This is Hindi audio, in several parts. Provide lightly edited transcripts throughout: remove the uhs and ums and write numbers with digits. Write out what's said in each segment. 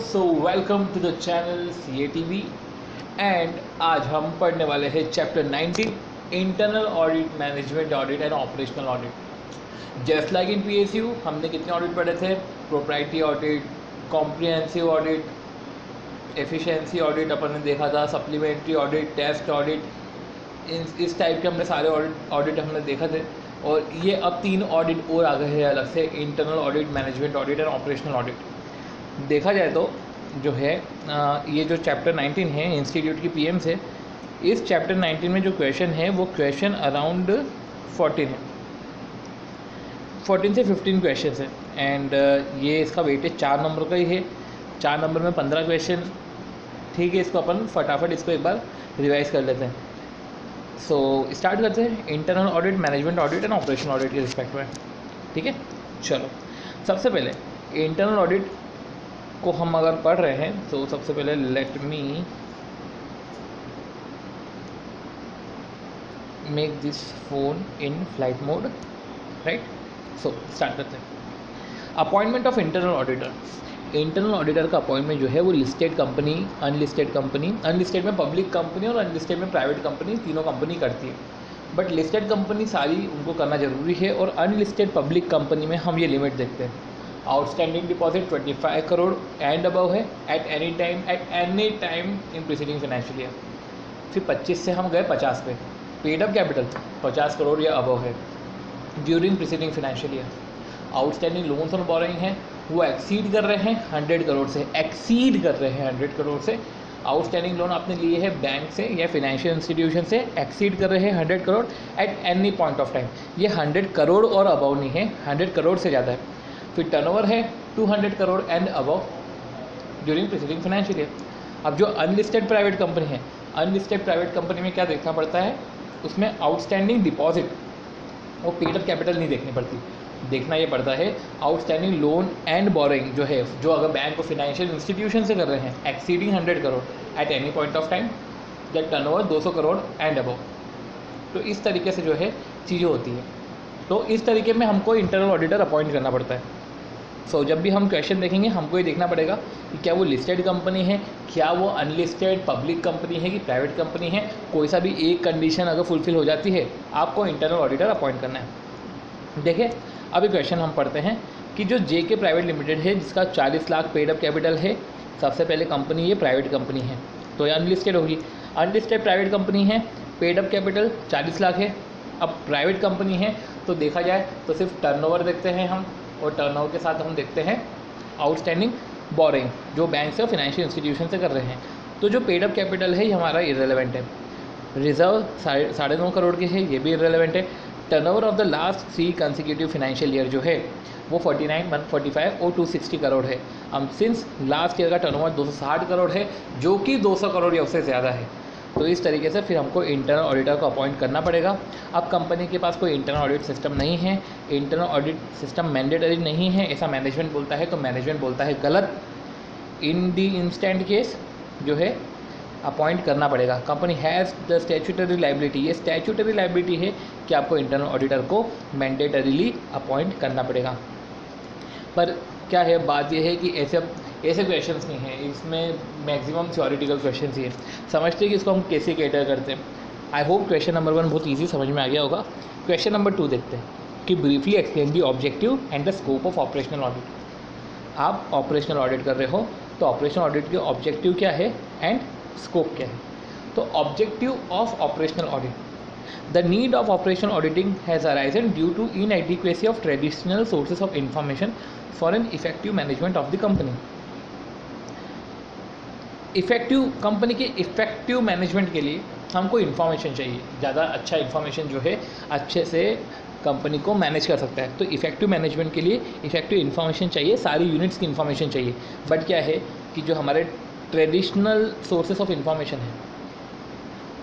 So welcome to the channel CATV and आज हम पढ़ने वाले हैं chapter 19 internal audit, management audit and operational audit. Just like in PSU हमने कितने ऑडिट पढ़े थे? Proprietary audit, comprehensive audit, efficiency audit अपन ने देखा था, सप्लीमेंट्री ऑडिट, टेस्ट ऑडिट, इस टाइप के हमने सारे ऑडिट हमने देखा थे। और ये अब 3 ऑडिट और आ गए हैं अलग से, internal audit, management audit and operational audit. देखा जाए तो जो है ये जो चैप्टर 19 है इंस्टीट्यूट की PM से, इस चैप्टर 19 में जो क्वेश्चन है वो क्वेश्चन अराउंड 14 है, 14 से 15 क्वेश्चन है। एंड ये इसका वेटेज 4 नंबर का ही है, 4 नंबर में 15 क्वेश्चन। ठीक है, इसको अपन फटाफट इसको एक बार रिवाइज कर लेते हैं। सो स्टार्ट करते हैं internal audit, management audit and operational audit के रिस्पेक्ट में। ठीक है, चलो सबसे पहले इंटरनल ऑडिट को हम अगर पढ़ रहे हैं तो सबसे पहले let me make this phone in flight mode, right. So start करते हैं। Appointment of internal auditor. Internal auditor का अपॉइंटमेंट जो है वो listed company, unlisted company, unlisted में पब्लिक कंपनी और अनलिस्टेड में प्राइवेट कंपनी, तीनों कंपनी करती है। बट लिस्टेड कंपनी सारी उनको करना ज़रूरी है, और अनलिस्टेड पब्लिक कंपनी में हम ये लिमिट देखते हैं। Outstanding deposit 25 crore and above है at any time in preceding financial year. फिर 25 से हम गए 50 पे। पेड अप कैपिटल 50 करोड़ या अबव है during preceding financial year. Outstanding loans और बोरोइंग हैं वो एक्सीड कर रहे हैं 100 करोड़ से, एक्सीड कर रहे हैं 100 करोड़ से। आउटस्टैंडिंग लोन आपने लिए हैं बैंक से या फाइनेंशियल इंस्टीट्यूशन से, एक्सीड कर रहे हैं 100 crore at any point of time. ये 100 करोड़ और अबव नहीं है, 100 करोड़ से ज़्यादा है। फिर टर्नओवर है 200 crore and above during preceding financial year. अब जो अनलिस्टेड प्राइवेट कंपनी है, अनलिस्टेड प्राइवेट कंपनी में क्या देखना पड़ता है? उसमें आउटस्टैंडिंग डिपॉजिट और पेड अप कैपिटल नहीं देखनी पड़ती, देखना ये पड़ता है आउटस्टैंडिंग लोन एंड बोरोइंग जो है, जो अगर बैंक और फाइनेंशियल इंस्टीट्यूशन से कर रहे हैं exceeding 100 crore at any point of time, that turnover 200 crore and above. तो इस तरीके से जो है चीज़ें होती है। तो इस तरीके में हमको इंटरनल ऑडिटर अपॉइंट करना पड़ता है। सो जब भी हम क्वेश्चन देखेंगे हमको ये देखना पड़ेगा कि क्या वो लिस्टेड कंपनी है, क्या वो अनलिस्टेड पब्लिक कंपनी है कि प्राइवेट कंपनी है। कोई सा भी एक कंडीशन अगर फुलफिल हो जाती है आपको इंटरनल ऑडिटर अपॉइंट करना है। देखिए अभी क्वेश्चन हम पढ़ते हैं कि जो JK प्राइवेट लिमिटेड है जिसका 40 लाख पेड अप कैपिटल है, सबसे पहले कंपनी ये प्राइवेट कंपनी है तो ये अनलिस्टेड होगी। अनलिस्टेड प्राइवेट कंपनी है, पेड अप कैपिटल 40 लाख है। अब प्राइवेट कंपनी है तो देखा जाए तो सिर्फ टर्नओवर देखते हैं हम, और टर्नओवर के साथ हम देखते हैं आउटस्टैंडिंग बोरिंग जो बैंक से और फाइनेंशियल इंस्टीट्यूशन से कर रहे हैं। तो जो पेड अप कैपिटल है ये हमारा इररेलेवेंट है। रिजर्व 9.5 करोड़ के है, ये भी इररेलेवेंट है। Turnover of the last 3 consecutive financial year जो है वो 49, 145 और 260 करोड़ है। अब सिंस लास्ट ईयर का टर्नओवर 260 करोड़ है जो कि 200 करोड़ या उससे ज़्यादा है, तो इस तरीके से फिर हमको इंटरनल ऑडिटर को अपॉइंट करना पड़ेगा। अब कंपनी के पास कोई इंटरनल ऑडिट सिस्टम नहीं है, इंटरनल ऑडिट सिस्टम मैंडेटरी नहीं है, ऐसा मैनेजमेंट बोलता है, तो मैनेजमेंट बोलता है गलत। इन दी इंस्टेंट केस जो है अपॉइंट करना पड़ेगा। Company has the statutory liability, ये स्टैट्यूटरी लाइबिलिटी है कि आपको इंटरनल ऑडिटर को मैंडेटरीली अपॉइंट करना पड़ेगा। पर क्या है, बात यह है कि ऐसे क्वेश्चंस नहीं हैं, इसमें मैक्सिमम थ्योरेटिकल क्वेश्चंस ही है। समझते हैं कि इसको हम कैसे कैटर करते हैं। आई होप क्वेश्चन नंबर 1 बहुत इजी समझ में आ गया होगा। क्वेश्चन नंबर 2 देखते हैं कि briefly explain the objective and the scope of operational audit. आप ऑपरेशनल ऑडिट कर रहे हो तो ऑपरेशनल ऑडिट के ऑब्जेक्टिव क्या है एंड स्कोप क्या है। तो objective of operational audit, the need of operational auditing has arisen due to inadequacy of traditional sources of information for an effective management of the company. Effective company के इफेक्टिव मैनेजमेंट के लिए हमको इन्फॉर्मेशन चाहिए, ज़्यादा अच्छा इन्फॉर्मेशन जो है अच्छे से कंपनी को मैनेज कर सकता है। तो इफेक्टिव मैनेजमेंट के लिए इफेक्टिव इन्फॉर्मेशन चाहिए, सारी यूनिट्स की इन्फॉर्मेशन चाहिए। बट क्या है कि जो हमारे ट्रेडिशनल सोर्सेस ऑफ इंफॉर्मेशन है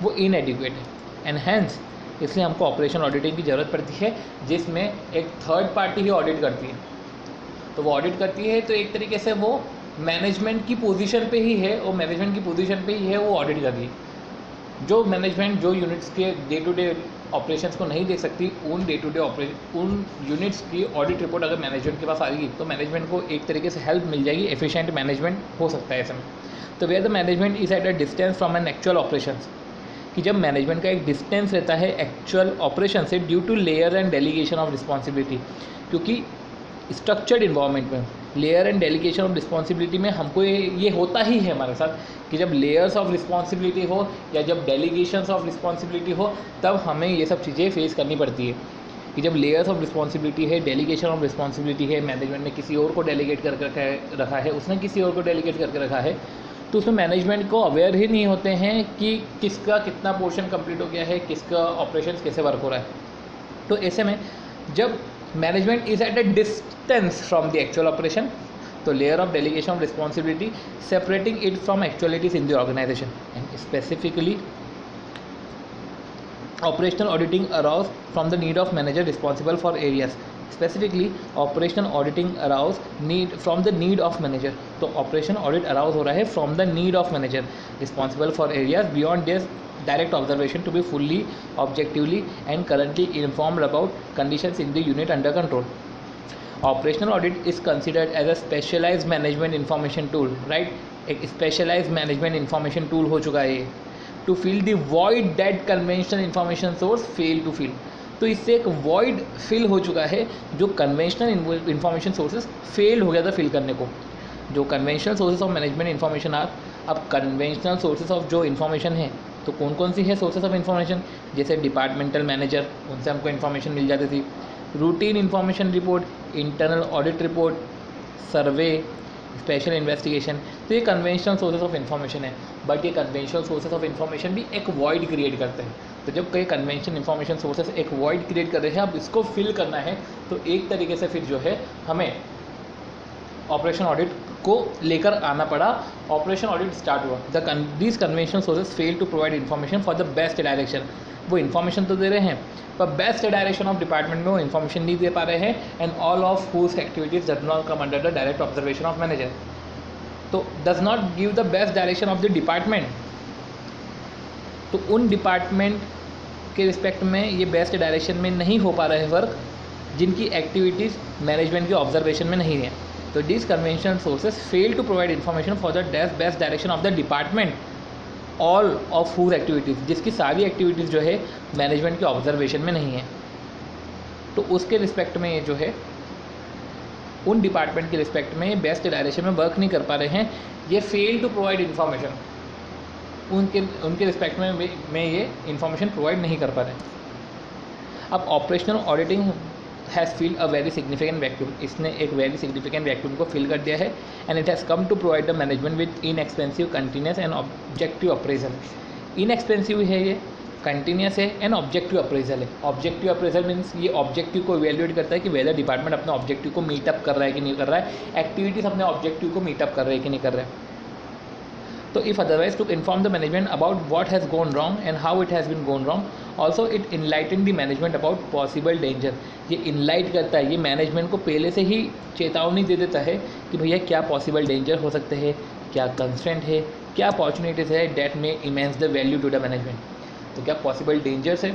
वो इनएडिक्वेट है, एंड हैंस इसलिए हमको ऑपरेशन ऑडिटिंग की ज़रूरत पड़ती है, जिसमें एक थर्ड पार्टी ही ऑडिट करती है। तो वो ऑडिट करती है तो एक तरीके से वो मैनेजमेंट की पोजीशन पे ही है, और मैनेजमेंट की पोजीशन पे ही है वो ऑडिट कर रही है। जो मैनेजमेंट जो यूनिट्स के डे टू डे ऑपरेशंस को नहीं देख सकती, उन डे टू डे उन यूनिट्स की ऑडिट रिपोर्ट अगर मैनेजमेंट के पास आएगी तो मैनेजमेंट को एक तरीके से हेल्प मिल जाएगी, एफिशिएंट मैनेजमेंट हो सकता है ऐसे में। तो where the management is at a distance from an actual operations, कि जब मैनेजमेंट का एक डिस्टेंस रहता है एक्चुअल ऑपरेशन से due to layer and delegation of responsibility, क्योंकि स्ट्रक्चर्ड इन्वायरमेंट में layer and delegation of responsibility में हमको ये होता ही है हमारे साथ कि जब लेयर्स ऑफ रिस्पॉन्सिबिलिटी हो या जब डेलीगेशंस ऑफ रिस्पॉन्सिबिलिटी हो तब हमें ये सब चीज़ें फेस करनी पड़ती है। कि जब लेयर्स ऑफ रिस्पॉन्सिबिलिटी है, डेलीगेशन ऑफ रिस्पॉन्सिबिलिटी है, मैनेजमेंट ने किसी और को डेलीगेट करके रखा है, उसने किसी और को डेलीगेट करके रखा है, तो उसमें मैनेजमेंट को अवेयर ही नहीं होते हैं कि किसका कितना पोर्शन कंप्लीट हो गया है, किसका ऑपरेशन कैसे वर्क हो रहा है। तो ऐसे में जब management is at a distance from the actual operation, तो layer of delegation of responsibility separating it from actualities in the organisation and specifically operational auditing arouse from the need of manager responsible for areas, specifically operational auditing arouse need from the need of manager, तो operation audit arouse हो रहा है from the need of manager responsible for areas beyond their direct observation to be fully objectively and currently informed about conditions in the unit under control. Operational audit is considered as a specialized management information tool, right? एक specialized management information tool हो चुका है to fill the void that conventional information source fail to fill, तो इससे एक वॉइड फिल हो चुका है जो कन्वेंशनल इन्फॉर्मेशन सोर्सेज फेल हो गया था फिल करने को। जो conventional sources of management information are, अब कन्वेंशनल सोर्सेज ऑफ जो इन्फॉर्मेशन है तो कौन कौन सी है सोर्सेज ऑफ इन्फॉर्मेशन, जैसे डिपार्टमेंटल मैनेजर, उनसे हमको इन्फॉर्मेशन मिल जाती थी, routine information report, internal audit report, survey, special investigation, तो ये कन्वेंशनल सोर्सेज ऑफ इन्फॉर्मेशन है। बट ये कन्वेंशनल सोर्सेज ऑफ इन्फॉर्मेशन भी एक वॉइड क्रिएट करते हैं, तो जब कई कन्वेंशनल इन्फॉर्मेशन सोर्सेज एक वॉइड क्रिएट कर रहे हैं, अब इसको फिल करना है, तो एक तरीके से फिर जो है हमें ऑपरेशन ऑडिट को लेकर आना पड़ा। ऑपरेशन ऑडिट स्टार्ट हुआ, these conventional sources fail to provide information for the best direction, वो इन्फॉर्मेशन तो दे रहे हैं पर बेस्ट डायरेक्शन ऑफ डिपार्टमेंट में वो इन्फॉर्मेशन नहीं दे पा रहे हैं, and all of whose activities does not come under the direct observation of manager, तो does not give the best direction of the department. तो उन डिपार्टमेंट के रिस्पेक्ट में ये बेस्ट डायरेक्शन में नहीं हो पा रहे हैं वर्क जिनकी एक्टिविटीज़ मैनेजमेंट के ऑब्जर्वेशन में नहीं है। तो this conventional sources fail to provide information for the best direction of the department all of whose activities, जिसकी सारी एक्टिविटीज़ जो है मैनेजमेंट के ऑब्जर्वेशन में नहीं है। तो उसके रिस्पेक्ट में ये जो है उन डिपार्टमेंट के रिस्पेक्ट में बेस्ट डायरेक्शन में वर्क नहीं कर पा रहे हैं, ये फेल टू प्रोवाइड इन्फॉर्मेशन, उनके रिस्पेक्ट में ये इन्फॉर्मेशन प्रोवाइड नहीं कर पा रहे हैं। अब operational auditing has filled a very significant vacuum, इसने एक वेरी सिग्निफिकेंट वैक्यूम को फिल कर दिया है, and it has come to provide the management with inexpensive continuous and objective appraisal. Inexpensive है ये, कंटिन्यूस है एंड ऑब्जेक्टिव अप्रेजल है। ऑब्जेक्टिव अप्रेजल मीन्स ये ऑब्जेक्टिव को इवेल्युएट करता है कि वेदर डिपार्टमेंट अपने ऑब्जेक्टिव को मीटअप कर रहा है कि नहीं कर रहा है, एक्टिविटीज़ अपने ऑब्जेक्टिव को मीटअप कर रहे हैं कि नहीं कर रहे हैं। तो if otherwise to inform the management about what has gone wrong and how it has been gone wrong, also it enlighten the management about possible danger। ये इनलाइट करता है, ये मैनेजमेंट को पहले से ही चेतावनी दे देता है कि भैया क्या पॉसिबल डेंजर हो सकते हैं, क्या कंस्ट्रेंट है, क्या अपॉर्चुनिटीज़ है डेट में immense the value to the management. तो क्या पॉसिबल डेंजर्स है,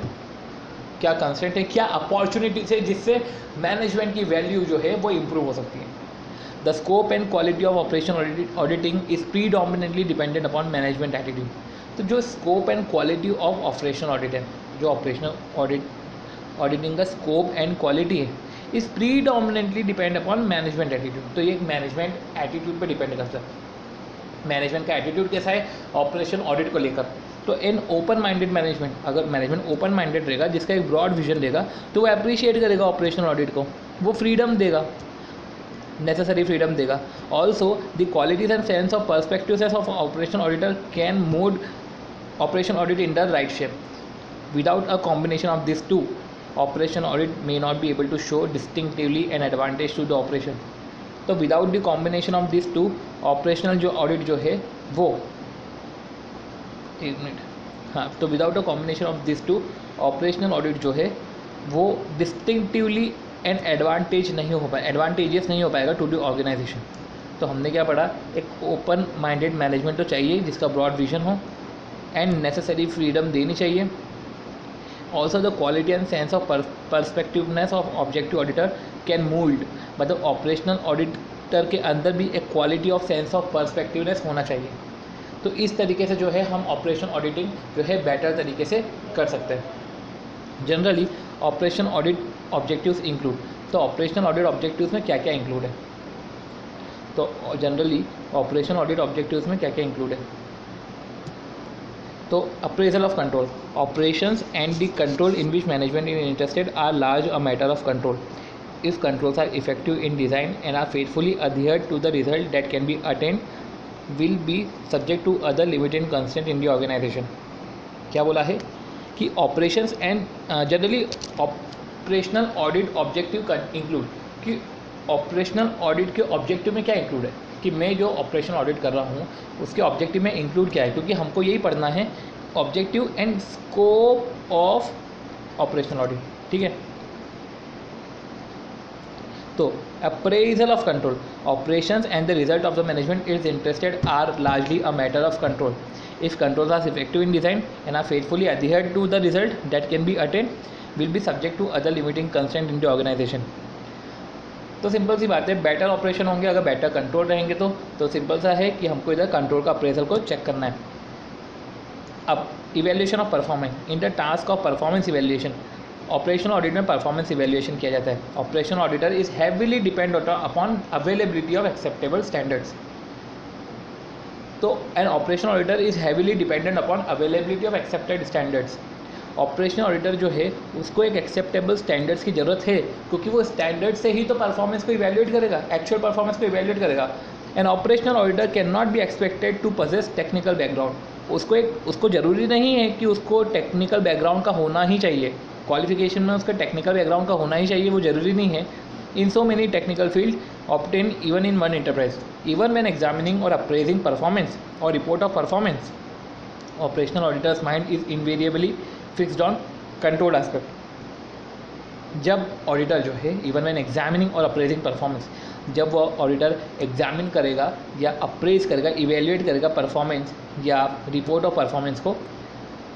क्या कंस्ट्रेंट है, क्या अपॉर्चुनिटीज़ है जिससे मैनेजमेंट की वैल्यू जो है वो इम्प्रूव हो सकती है। The scope and quality of operational auditing is predominantly dependent upon management attitude। तो जो scope and quality of operational audit है, जो operational auditing का scope and quality है, is predominantly depend upon management attitude। तो ये management attitude पे depend करता है। मैनेजमेंट का एटीट्यूड कैसा है ऑपरेशन ऑडिट को लेकर, तो इन ओपन माइंडेड मैनेजमेंट, अगर मैनेजमेंट ओपन माइंडेड रहेगा, जिसका एक ब्रॉड विजन रहेगा, तो वो अप्रिशिएट करेगा ऑपरेशनल ऑडिट को, वो फ्रीडम देगा, necessary freedom देगा। Also the qualities and sense of perspectives of operational auditor can mold operation audit in the right shape। Without a combination of these two, operation audit may not be able to show distinctively an advantage to the operation। तो without the combination of these two, operational जो audit जो है वो, एक मिनट, हाँ, तो without a combination of these two, operational audit जो है वो distinctively एंड एडवांटेजेस नहीं हो पाएगा टू द ऑर्गेनाइजेशन। तो हमने क्या पढ़ा, एक ओपन माइंडेड मैनेजमेंट तो चाहिए जिसका ब्रॉड विजन हो, एंड नेसेसरी फ्रीडम देनी चाहिए। Also the quality and sense of perspectiveness of objective auditor can mould, मतलब ऑपरेशनल ऑडिटर के अंदर भी एक quality of sense of perspectiveness होना चाहिए। तो इस तरीके से जो है हम ऑपरेशन ऑडिटिंग जो है बेटर तरीके से कर सकते हैं। Generally operation audit objectives include, तो ऑपरेशनल ऑडिट ऑब्जेक्टिव्स में क्या क्या इंक्लूड है, तो जनरली ऑपरेशन ऑडिट ऑब्जेक्टिव्स में क्या क्या इंक्लूड है, तो appraisal of control, operations and the control in which management is interested are large a matter of control if controls are effective in design and are faithfully adhered to the result that can be attend will be subject to other limited constraint in the organisation. क्या बोला है कि operations and generally operational audit objective include, कि ऑपरेशनल ऑडिट के ऑब्जेक्टिव में क्या इंक्लूड है, कि मैं जो ऑपरेशन ऑडिट कर रहा हूँ उसके ऑब्जेक्टिव में इंक्लूड क्या है, क्योंकि हमको यही पढ़ना है objective and scope of operational audit. ठीक है, तो appraisal of control, operations and the result of the management is interested are largely a matter of control if controls are effective in design and are faithfully adhered to the result that can be attend will be subject to other limiting constraint in the organisation. तो सिंपल सी बात है, बेटर ऑपरेशन होंगे अगर बेटर कंट्रोल रहेंगे तो सिंपल सा है कि हमको इधर कंट्रोल का अप्रेजल को चेक करना है। अब evaluation of performance, in the task of performance evaluation, operational audit में परफॉर्मेंस इवैल्यूएशन किया जाता है। Operational auditor is heavily depend upon availability of acceptable standards, तो an operational auditor is heavily dependent upon availability of accepted standards. Operational auditor जो है उसको एक एक्सेप्टेबल स्टैंडर्ड्स की ज़रूरत है, क्योंकि वो स्टैंडर्ड से ही तो परफॉर्मेंस को इवैल्यूएट करेगा, एक्चुअल परफॉर्मेंस को इवैल्यूएट करेगा। An operational auditor can not be expected to possess technical background, उसको ज़रूरी नहीं है कि उसको टेक्निकल बैकग्राउंड का होना ही चाहिए, क्वालिफिकेशन में उसका टेक्निकल बैकग्राउंड का होना ही चाहिए, वो ज़रूरी नहीं है। In so many technical field obtain even in one enterprise, even when examining और अप्रेजिंग परफॉर्मेंस और report of performance, operational auditor's mind is invariably fixed on control aspect. जब ऑडिटर जो है इवन व्हेन एग्जामिनिंग और अप्रेजिंग परफॉर्मेंस, जब वो ऑडिटर एग्जामिन करेगा या अप्रेज करेगा, इवेल्युएट करेगा परफॉर्मेंस या रिपोर्ट ऑफ परफॉर्मेंस को,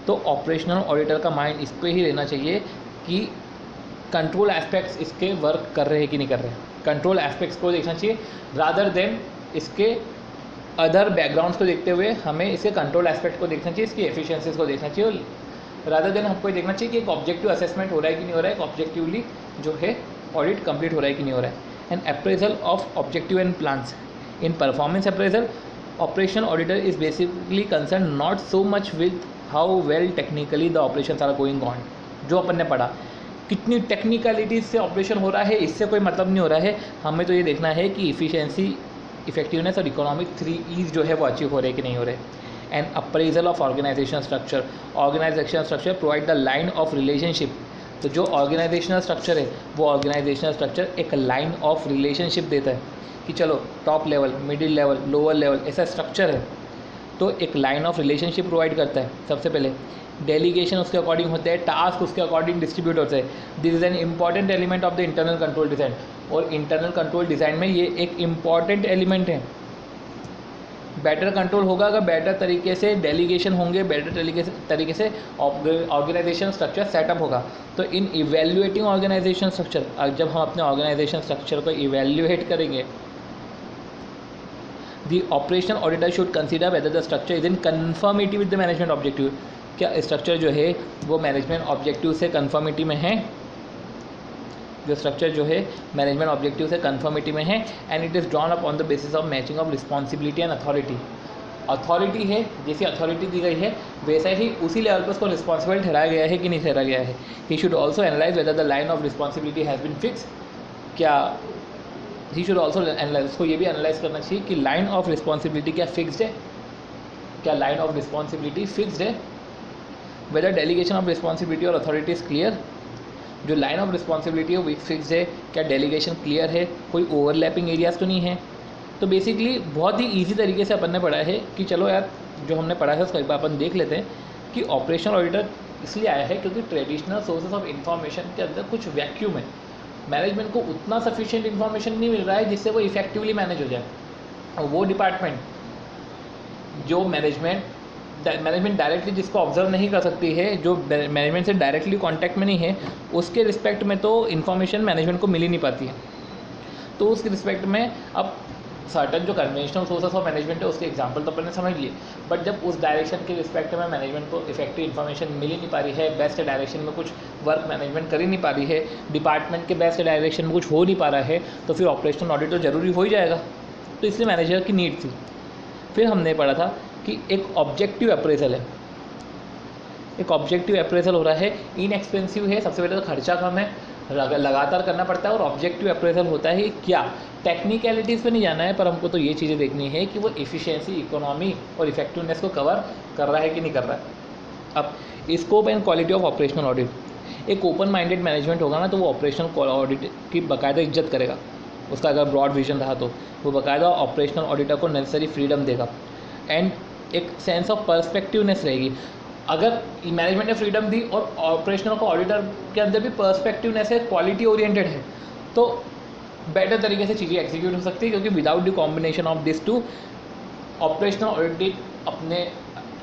तो ऑपरेशनल ऑडिटर का माइंड इस पर ही रहना चाहिए कि कंट्रोल एस्पेक्ट्स इसके वर्क कर रहे हैं कि नहीं कर रहे हैं, कंट्रोल एस्पेक्ट्स को देखना चाहिए रादर देन इसके अदर बैकग्राउंड्स को देखते हुए हमें इसके कंट्रोल एस्पेक्ट को देखना चाहिए, इसकी एफिशिएंसीज को देखना चाहिए, रादर देन हमको ये देखना चाहिए कि एक ऑब्जेक्टिव असेसमेंट हो रहा है कि नहीं हो रहा है, एक ऑब्जेक्टिवली जो है ऑडिट कंप्लीट हो रहा है कि नहीं हो रहा है। And appraisal of objective and plans, in performance appraisal operational auditor is basically concern not so much with how well technically the operations are going on, जो अपन ने पढ़ा कितनी टेक्निकलिटीज से ऑपरेशन हो रहा है इससे कोई मतलब नहीं हो रहा है, हमें तो ये देखना है कि इफिशिएंसी, इफेक्टिवनेस और इकोनॉमिक 3 E's जो है वो अचीव हो रहे हैं कि नहीं हो रहे। And appraisal of organisation structure, organisation structure provide the line of relationship, तो जो ऑर्गेनाइजेशनल स्ट्रक्चर है वो ऑर्गेनाइजेशनल स्ट्रक्चर एक लाइन ऑफ रिलेशनशिप देता है कि चलो top level, middle level, lower level ऐसा स्ट्रक्चर है, तो एक लाइन ऑफ रिलेशनशिप प्रोवाइड करता है। सबसे पहले डेलीगेशन उसके अकॉर्डिंग होते हैं, टास्क उसके अकॉर्डिंग डिस्ट्रीब्यूट होते हैं। This is an important element of the internal control design, और इंटरनल कंट्रोल डिज़ाइन में ये एक इम्पॉर्टेंट एलिमेंट है। बेटर कंट्रोल होगा अगर बेटर तरीके से डेलीगेशन होंगे, बेटर तरीके से ऑर्गेनाइजेशन स्ट्रक्चर सेटअप होगा। तो इन इवेल्युएटिंग ऑर्गेनाइजेशन स्ट्रक्चर, जब हम अपने ऑर्गेनाइजेशन स्ट्रक्चर को इवेल्युएट करेंगे, the operational auditor should consider whether the structure is in conformity with the management objective, क्या स्ट्रक्चर जो है वो मैनेजमेंट ऑब्जेक्टिव से कन्फर्मिटी में है, जो स्ट्रक्चर जो है मैनेजमेंट ऑब्जेक्टिव से कन्फर्मिटी में है। And it is drawn up on the basis of matching of responsibility and authority, authority है जैसी अथॉरिटी दी गई है वैसा ही उसी लेवल पर उसको रिस्पॉन्सिबल ठहराया गया है कि नहीं ठहराया गया है। He should also analyse whether the line of responsibility has been fix, क्या ही शुड ऑल्सो एनालाइज, उसको ये भी एनालाइज करना चाहिए कि लाइन ऑफ रिस्पॉन्सिबिलिटी क्या फिक्स्ड है, क्या लाइन ऑफ रिस्पॉन्सिबिलिटी फिक्स्ड है, वेदर डेलीगेशन ऑफ रिस्पॉन्सिबिलिटी और अथॉरिटी इज़ क्लियर, जो लाइन ऑफ रिस्पॉन्सिबिलिटी है वो फिक्स है, क्या डेलीगेशन क्लियर है, कोई ओवरलैपिंग एरियाज तो नहीं है। तो बेसिकली बहुत ही इजी तरीके से अपन ने पढ़ा है कि चलो यार जो हमने पढ़ा है उसको एक बार अपन देख लेते हैं कि ऑपरेशनल ऑडिटर इसलिए आया है क्योंकि ट्रेडिशनल सोर्सेज ऑफ इंफॉर्मेशन के अंदर कुछ वैक्यूम है, मैनेजमेंट को उतना सफिशिएंट इन्फॉर्मेशन नहीं मिल रहा है जिससे वो इफेक्टिवली मैनेज हो जाए। और वो डिपार्टमेंट जो मैनेजमेंट मैनेजमेंट डायरेक्टली जिसको ऑब्जर्व नहीं कर सकती है, जो मैनेजमेंट से डायरेक्टली कांटेक्ट में नहीं है, उसके रिस्पेक्ट में तो इन्फॉर्मेशन मैनेजमेंट को मिल ही नहीं पाती है। तो उस रिस्पेक्ट में अब सर्टन जो कन्वेंशनल सोर्सेस ऑफ मैनेजमेंट है उसके एग्जांपल तो अपन ने समझ लिए, बट जब उस डायरेक्शन के रिस्पेक्ट में मैनेजमेंट को इफेक्टिव इन्फॉर्मेशन मिल ही नहीं पा रही है, बेस्ट डायरेक्शन में कुछ वर्क मैनेजमेंट कर ही नहीं पा रही है, डिपार्टमेंट के बेस्ट डायरेक्शन में कुछ हो नहीं पा रहा है, तो फिर ऑपरेशनल ऑडिट तो जरूरी हो ही जाएगा। तो इसलिए मैनेजर की नीड थी। फिर हमने पढ़ा था कि एक ऑब्जेक्टिव अप्रेजल है, एक ऑब्जेक्टिव अप्रेजल हो रहा है, इनएक्सपेंसिव है, सबसे पहले तो खर्चा कम है, लगातार करना पड़ता है, और ऑब्जेक्टिव अप्रेजल होता है क्या, टेक्निकलिटीज़ पे नहीं जाना है, पर हमको तो ये चीज़ें देखनी है कि वो एफिशिएंसी, इकोनॉमी और इफेक्टिवनेस को कवर कर रहा है कि नहीं कर रहा है। अब scope and quality of operational audit, एक ओपन माइंडेड मैनेजमेंट होगा ना तो वो ऑपरेशनल ऑडिट की बाकायदा इज्जत करेगा, उसका अगर ब्रॉड विजन रहा तो वो बाकायदा ऑपरेशनल ऑडिटर को नेसेसरी फ्रीडम देगा, एंड एक सेंस ऑफ पर्सपेक्टिवनेस रहेगी। अगर मैनेजमेंट ने फ्रीडम दी और ऑपरेशनल को ऑडिटर के अंदर भी पर्सपेक्टिवनेस है, क्वालिटी ओरिएंटेड है, तो बेटर तरीके से चीज़ें एग्जीक्यूट हो सकती है, क्योंकि without the combination of this two operational audit अपने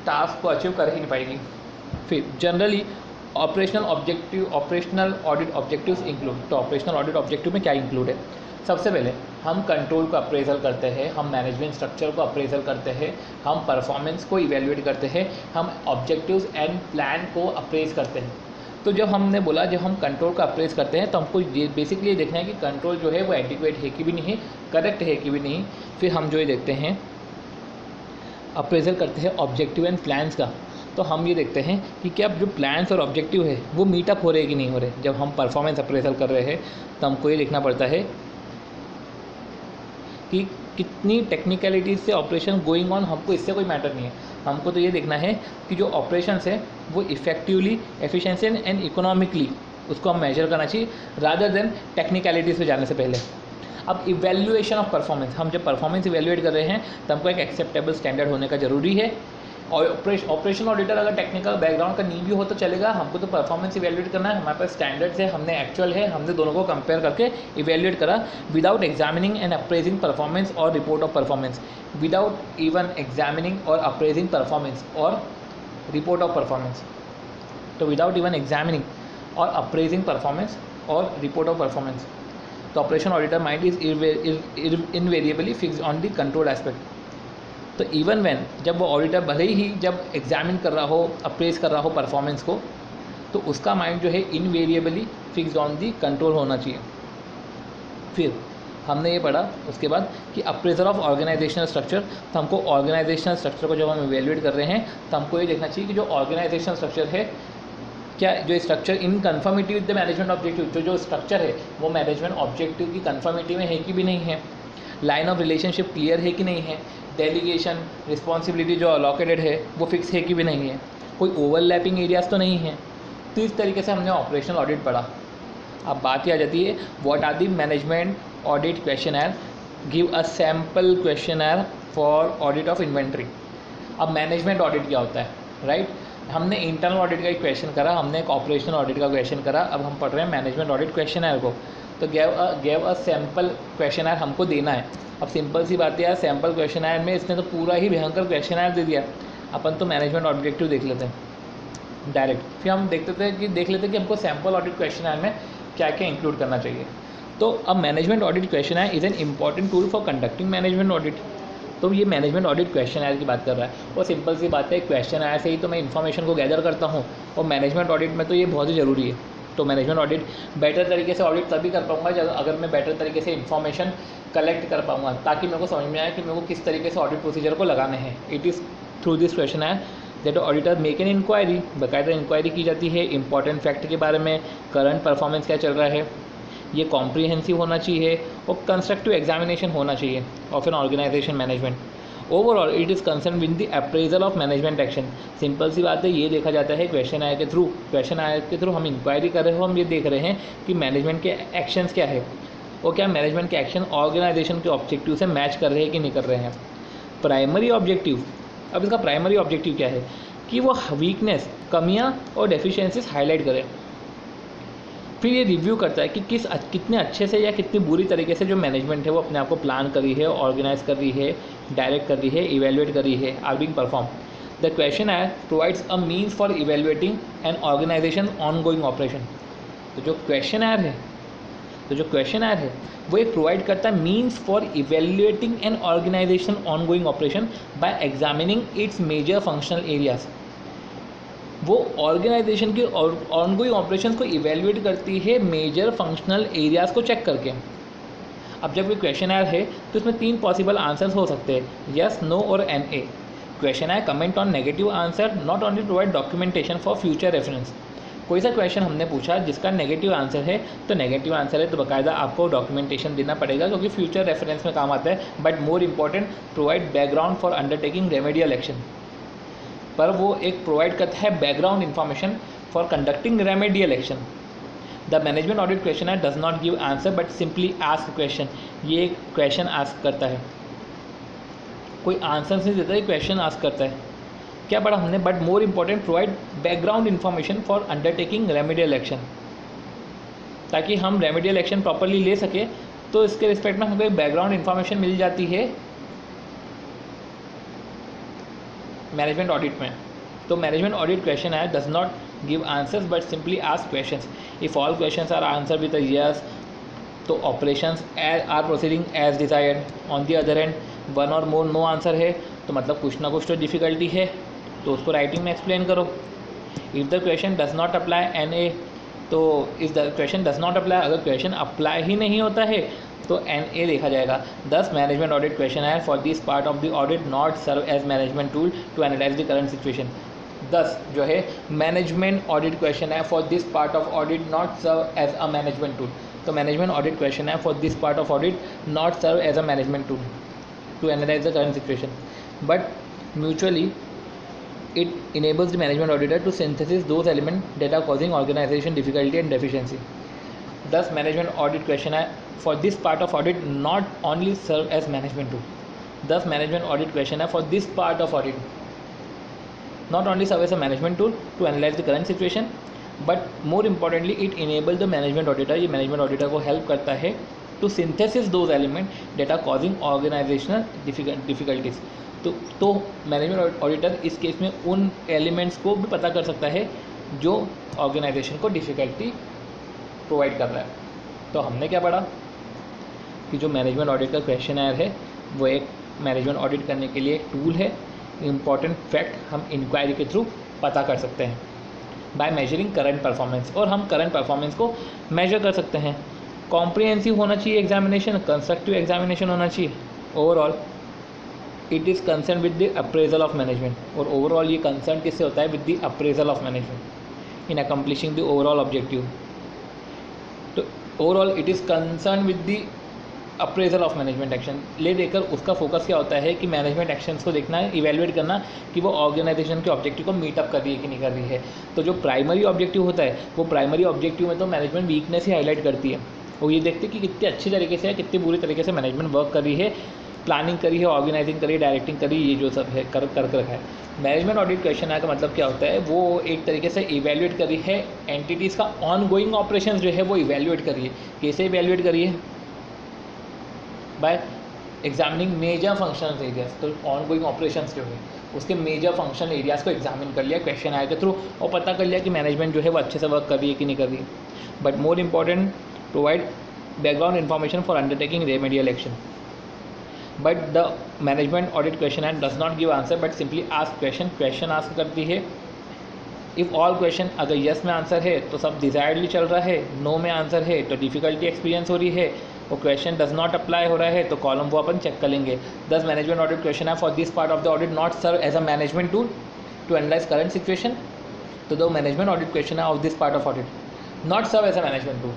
टास्क को अचीव कर ही नहीं पाएगी। फिर generally operational audit objectives include, तो ऑपरेशनल ऑडिट ऑब्जेक्टिव में क्या इंक्लूड है? सबसे पहले हम कंट्रोल को अप्रेजल करते हैं, हम मैनेजमेंट स्ट्रक्चर को अप्रेजल करते हैं, हम परफॉर्मेंस को इवेल्युएट करते हैं, हम ऑब्जेक्टिव्स एंड प्लान को अप्रेज करते हैं। तो जब हमने बोला जब हम कंट्रोल को अप्रेज करते हैं तो हमको ये बेसिकली ये देखना है कि कंट्रोल जो है वो एडिक्वेट है कि भी नहीं, करेक्ट है कि भी नहीं। फिर हम जो ये देखते हैं अप्रेजल करते हैं ऑब्जेक्टिव एंड प्लान्स का, तो हम ये देखते हैं कि क्या जो प्लान्स और ऑब्जेक्टिव है वो मीटअप हो रहे कि नहीं हो रहे। जब हम परफॉर्मेंस अप्रेजल कर रहे हैं तो हमको ये देखना पड़ता है कि कितनी टेक्निकलिटीज से ऑपरेशन गोइंग ऑन, हमको इससे कोई मैटर नहीं है। हमको तो ये देखना है कि जो ऑपरेशंस है वो इफेक्टिवली, एफिशिएंसी एंड इकोनॉमिकली उसको हम मेजर करना चाहिए, रादर देन टेक्निकलिटीज़ पे जाने से पहले। अब इवैल्यूएशन ऑफ परफॉर्मेंस, हम जब परफॉर्मेंस इवैल्यूएट कर रहे हैं तो हमको एक एक्सेप्टेबल स्टैंडर्ड होने का ज़रूरी है। और ऑपरेशनल ऑडिटर अगर टेक्निकल बैकग्राउंड का नहीं भी हो तो चलेगा, हमको तो परफॉर्मेंस इवैल्यूएट करना है, हमारे पास स्टैंडर्ड्स है, हमने एक्चुअल है, हमने दोनों को कंपेयर करके इवैल्यूएट करा without examining and appraising performance और report of performance, without even examining और अप्रेजिंग परफॉर्मेंस और रिपोर्ट ऑफ परफॉर्मेंस। तो विदाउट इवन एग्जामिनिंग और अप्रेजिंग परफॉर्मेंस और रिपोर्ट ऑफ परफॉर्मेंस, तो operation auditor mind is invariably fixed on the control aspect. तो इवन व्हेन, जब वो ऑडिटर भले ही जब एग्जामिन कर रहा हो, अप्रेज कर रहा हो परफॉर्मेंस को, तो उसका माइंड जो है invariably fixed on the control होना चाहिए। फिर हमने ये पढ़ा उसके बाद कि अप्रेजल ऑफ ऑर्गेनाइजेशनल स्ट्रक्चर, तो हमको ऑर्गेनाइजेशनल स्ट्रक्चर को जब हम इवेल्यूएट कर रहे हैं तो हमको ये देखना चाहिए कि जो ऑर्गेनाइजेशनल स्ट्रक्चर है, क्या जो structure in conformity with the management objective, जो स्ट्रक्चर है वो मैनेजमेंट ऑब्जेक्टिव की कन्फर्मिटी में है कि भी नहीं है, लाइन ऑफ रिलेशनशिप क्लियर है कि नहीं है, डेलीगेशन रिस्पॉन्सिबिलिटी जो अलॉकेटेड है वो फिक्स है कि भी नहीं है, कोई ओवरलैपिंग एरियाज तो नहीं है। तो इस तरीके से हमने ऑपरेशनल ऑडिट पढ़ा। अब बात ही आ जाती है what are the management audit questionnaire, give a sample questionnaire for audit of inventory. अब मैनेजमेंट ऑडिट क्या होता है, राइट? हमने इंटरनल ऑडिट का एक क्वेश्चन करा, हमने एक ऑपरेशनल ऑडिट का क्वेश्चन करा, अब हम पढ़ रहे हैं मैनेजमेंट ऑडिट क्वेश्चनर को। तो गेव अ सैम्पल क्वेश्चनर हमको देना है। अब सिंपल सी बात है यार, सैम्पल क्वेश्चनर में इसने तो पूरा ही भयंकर क्वेश्चनर दे दिया, अपन तो मैनेजमेंट ऑब्जेक्टिव देख लेते हैं डायरेक्ट, फिर हम देख लेते हैं कि हमको सैम्पल ऑडिट क्वेश्चनर में क्या क्या इंक्लूड करना चाहिए। तो अब management audit questionnaire is an important tool for conducting management audit. तो ये मैनेजमेंट ऑडिट क्वेश्चनर की बात कर रहा है, और सिंपल सी बात है क्वेश्चनर से ही तो मैं इन्फॉर्मेशन को गैदर करता हूँ, और मैनेजमेंट ऑडिट में तो ये बहुत ही ज़रूरी है। तो मैनेजमेंट ऑडिट बेटर तरीके से ऑडिट तभी कर पाऊँगा अगर मैं बेटर तरीके से इन्फॉर्मेशन कलेक्ट कर पाऊँगा, ताकि मेरे को समझ में आए कि मेरे को किस तरीके से ऑडिट प्रोसीजर को लगाने हैं। It is through this questionnaire that auditor make an inquiry, बाकायदा इंक्वायरी की जाती है इंपॉर्टेंट फैक्ट के बारे में, करंट परफॉर्मेंस क्या चल रहा है, ये कॉम्प्रिहेंसिव होना चाहिए और कंस्ट्रक्टिव एग्जामिनेशन होना चाहिए of an organisation management. Overall it is concern with the appraisal of management action. Simple सी बात है, ये देखा जाता है क्वेश्चन आयर के थ्रू हम इंक्वायरी कर रहे हो, हम ये देख रहे हैं कि मैनेजमेंट के एक्शंस क्या है, और क्या मैनेजमेंट के एक्शन ऑर्गेनाइजेशन के ऑब्जेक्टिव से मैच कर रहे हैं कि नहीं कर रहे हैं। प्राइमरी ऑब्जेक्टिव, अब इसका प्राइमरी ऑब्जेक्टिव क्या है कि वो वीकनेस, कमियाँ और डेफिशिएंसीज हाईलाइट करें। फिर ये रिव्यू करता है कि कितने अच्छे से या कितनी बुरी तरीके से जो मैनेजमेंट है वो अपने आप को प्लान कर रही है, ऑर्गेनाइज कर रही है, डायरेक्ट कर रही है, इवेल्युएट कर रही है, are being perform. The questionnaire provides a means for evaluating an organisation ongoing operation. तो जो क्वेश्चन आयर है वो एक प्रोवाइड करता है means for evaluating an organisation ongoing operation by examining its major functional areas. वो ऑर्गेनाइजेशन की ऑन गोइंग ऑपरेशन को इवेल्युएट करती है मेजर फंक्शनल एरियाज को चेक करके। अब जब कोई क्वेश्चन आयर है तो इसमें 3 पॉसिबल आंसर्स हो सकते हैं, यस, नो और NA। Questionnaire comment on negative answer, not only provide documentation for future reference. कोई सा क्वेश्चन हमने पूछा जिसका नेगेटिव आंसर है, तो नेगेटिव आंसर है तो बाकायदा आपको डॉक्यूमेंटेशन देना पड़ेगा क्योंकि फ्यूचर रेफरेंस में काम आता है। But more important, provide background for undertaking remedial action. पर वो एक प्रोवाइड करता है background information for conducting remedial action. The management audit question है does not give answer but simply ask question. ये क्वेश्चन आस्क करता है, कोई आंसर नहीं देता है, क्वेश्चन आस्क करता है। क्या पढ़ा हमने? But more important, provide background information for undertaking remedial action, ताकि हम रेमेडियल एक्शन प्रॉपरली ले सके। तो इसके रिस्पेक्ट में हमको एक बैकग्राउंड इन्फॉर्मेशन मिल जाती है मैनेजमेंट ऑडिट में। तो मैनेजमेंट ऑडिट क्वेश्चन है does not give answers but simply ask questions. If all questions are answer with a yes, तो operations are proceeding as desired. On the other hand, one or more no answer है तो मतलब कुछ ना कुछ तो डिफिकल्टी है, तो उसको राइटिंग में एक्सप्लेन करो। If the question does not apply NA, तो if the question does not apply, अगर क्वेश्चन अप्लाई ही नहीं होता है तो NA देखा जाएगा। दस मैनेजमेंट ऑडिट क्वेश्चन है for this part of the audit not serve as management tool to analyse the current situation. 10 जो है मैनेजमेंट ऑडिट क्वेश्चन है for this part of audit not serve as a management tool. तो मैनेजमेंट ऑडिट क्वेश्चन है for this part of audit not serve as a management tool to analyse the current situation, but mutually it enables the management auditor to synthesize those elements that are causing organization difficulty and deficiency. Thus management audit question है for this part of audit not only serve as management tool. Thus management audit question है for this part of audit not only serve as a management tool to analyze the current situation, but more importantly it enable the management auditor, ये management auditor को help करता है to synthesize those elements that are causing organizational difficulties. तो मैनेजमेंट ऑडिटर इस केस में उन एलिमेंट्स को भी पता कर सकता है जो ऑर्गेनाइजेशन को डिफ़िकल्टी प्रोवाइड कर रहा है। तो हमने क्या पढ़ा कि जो मैनेजमेंट ऑडिट का क्वेश्चन आयर है वो एक मैनेजमेंट ऑडिट करने के लिए एक टूल है। इम्पॉर्टेंट फैक्ट हम इंक्वायरी के थ्रू पता कर सकते हैं बाय मेजरिंग करंट परफॉर्मेंस, और हम करंट परफॉर्मेंस को मेजर कर सकते हैं। कॉम्प्रिहेंसिव होना चाहिए एग्जामिनेशन, कंस्ट्रक्टिव एग्जामिनेशन होना चाहिए। Overall it is concern with the appraisal of management, और ओवरऑल ये कंसर्न किससे होता है? With the appraisal of management in accomplishing the overall objective. तो overall it is concern with the appraisal of management action. ले देकर उसका फोकस क्या होता है कि मैनेजमेंट एक्शंस को देखना है, इवेलुएट करना कि वो ऑर्गेनाइजेशन के ऑब्जेक्टिव को मीटअप कर रही है कि नहीं कर रही है। तो जो प्राइमरी ऑब्जेक्टिव होता है वो प्राइमरी ऑब्जेक्टिव में तो मैनेजमेंट वीकनेस ही हाईलाइट करती है। वो ये देखते हैं कि कितने अच्छे तरीके से, कितने बुरी तरीके से मैनेजमेंट वर्क कर रही है, प्लानिंग करी है, ऑर्गेनाइजिंग करी है, डायरेक्टिंग करी, ये जो सब है कर रखा है। मैनेजमेंट ऑडिट क्वेश्चन का मतलब क्या होता है? वो एक तरीके से इवेल्युएट करी है एंटिटीज़ का ऑन गोइंग ऑपरेशन जो है वो इवेल्युएट करी है। कैसे इवेल्युएट करी है? By examining major functional areas. तो ऑन गोइंग ऑपरेशन जो है उसके मेजर फंक्शनल एरियाज़ को एग्जामिन कर लिया क्वेश्चन आयर के थ्रू, और पता कर लिया कि मैनेजमेंट जो है वो अच्छे से वर्क कर रही है कि नहीं कर रही है। But more important, provide background information for undertaking remedial action. But the management audit question and does not give answer but simply ask question. Question ask करती है। इफ़ ऑल क्वेश्चन, अगर यस में आंसर है तो सब डिजायर्डली चल रहा है, नो में आंसर है तो डिफिकल्टी एक्सपीरियंस हो रही है, और क्वेश्चन डज नॉट अप्लाई हो रहा है तो कॉलम वो अपन चेक कर लेंगे। दस मैनेजमेंट ऑडिट क्वेश्चन है for this part of the audit not serve as a management tool to analyze current situation. तो द मैनेजमेंट ऑडिट क्वेश्चन है of this part of audit not serve as a management tool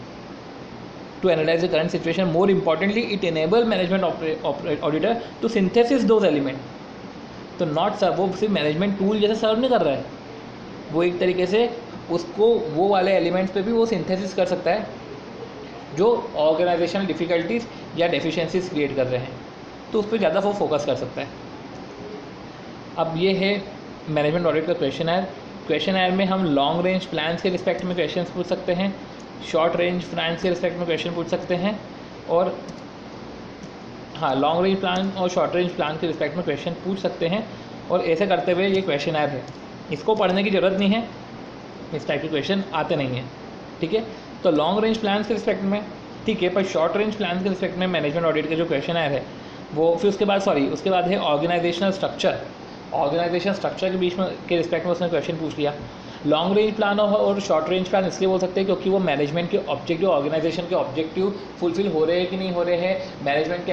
to analyze the current situation. More importantly, it enable management auditor to synthesize those element. तो not serve, वो सिर्फ मैनेजमेंट टूल जैसे सर्व नहीं कर रहा है, वो एक तरीके से उसको वो वाले एलिमेंट्स पे भी वो सिंथेसिस कर सकता है जो ऑर्गेनाइजेशनल डिफ़िकल्टीज या डेफिशिएंसीज क्रिएट कर रहे हैं, तो उस पर ज़्यादा वो फोकस कर सकता है। अब ये है मैनेजमेंट ऑडिट का क्वेश्चन आयर। क्वेश्चन आयर में हम लॉन्ग रेंज प्लान्स के रिस्पेक्ट में क्वेश्चन पूछ सकते हैं, शॉर्ट रेंज प्लान के रिस्पेक्ट में क्वेश्चन पूछ सकते हैं, और हाँ लॉन्ग रेंज प्लान और शॉर्ट रेंज प्लान के रिस्पेक्ट में क्वेश्चन पूछ सकते हैं। और ऐसे करते हुए ये क्वेश्चन आयर है, इसको पढ़ने की ज़रूरत नहीं है, इस टाइप के क्वेश्चन आते नहीं हैं, ठीक है। तो लॉन्ग रेंज प्लान के रिस्पेक्ट में ठीक है, पर शॉर्ट रेंज प्लान के रिस्पेक्ट में मैनेजमेंट ऑडिट के जो क्वेश्चन आयर है वो फिर उसके बाद है ऑर्गेनाइजेशनल स्ट्रक्चर। ऑर्गेनाइजेशन स्ट्रक्चर के बीच में के रिस्पेक्ट में उसने क्वेश्चन पूछ लिया। लॉन्ग रेंज प्लान और शॉर्ट रेंज प्लान इसलिए बोल सकते हैं क्योंकि वो मैनेजमेंट के ऑब्जेक्टिव, ऑर्गेनाइजेशन के ऑब्जेक्टिव फुलफिल हो रहे हैं कि नहीं हो रहे हैं, मैनेजमेंट के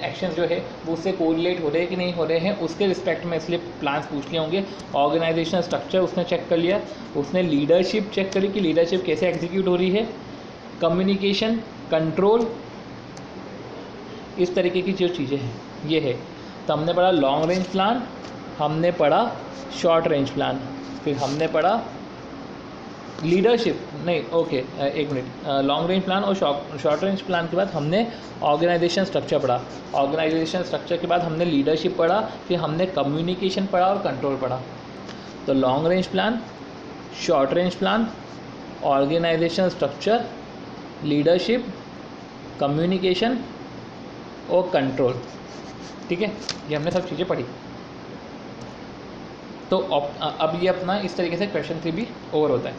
एक्शन जो है वो उससे कोरिलेट हो रहे हैं कि नहीं हो रहे हैं, उसके रिस्पेक्ट में इसलिए प्लान्स पूछ लिए होंगे। ऑर्गेनाइजेशनल स्ट्रक्चर उसने चेक कर लिया, उसने लीडरशिप चेक करी कि लीडरशिप कैसे एग्जीक्यूट हो रही है, कम्युनिकेशन, कंट्रोल, इस तरीके की जो चीज़ें हैं ये है। तो हमने पढ़ा लॉन्ग रेंज प्लान, हमने पढ़ा शॉर्ट रेंज प्लान, फिर हमने पढ़ा लीडरशिप, नहीं ओके एक मिनट, लॉन्ग रेंज प्लान और शॉर्ट रेंज प्लान के बाद हमने ऑर्गेनाइजेशन स्ट्रक्चर पढ़ा, ऑर्गेनाइजेशन स्ट्रक्चर के बाद हमने लीडरशिप पढ़ा, फिर हमने कम्युनिकेशन पढ़ा और कंट्रोल पढ़ा। तो long range plan, short range plan, organisation structure, leadership, communication और कंट्रोल, ठीक है, ये हमने सब चीज़ें पढ़ी। तो अब ये अपना इस तरीके से क्वेश्चन 3 भी ओवर होता है।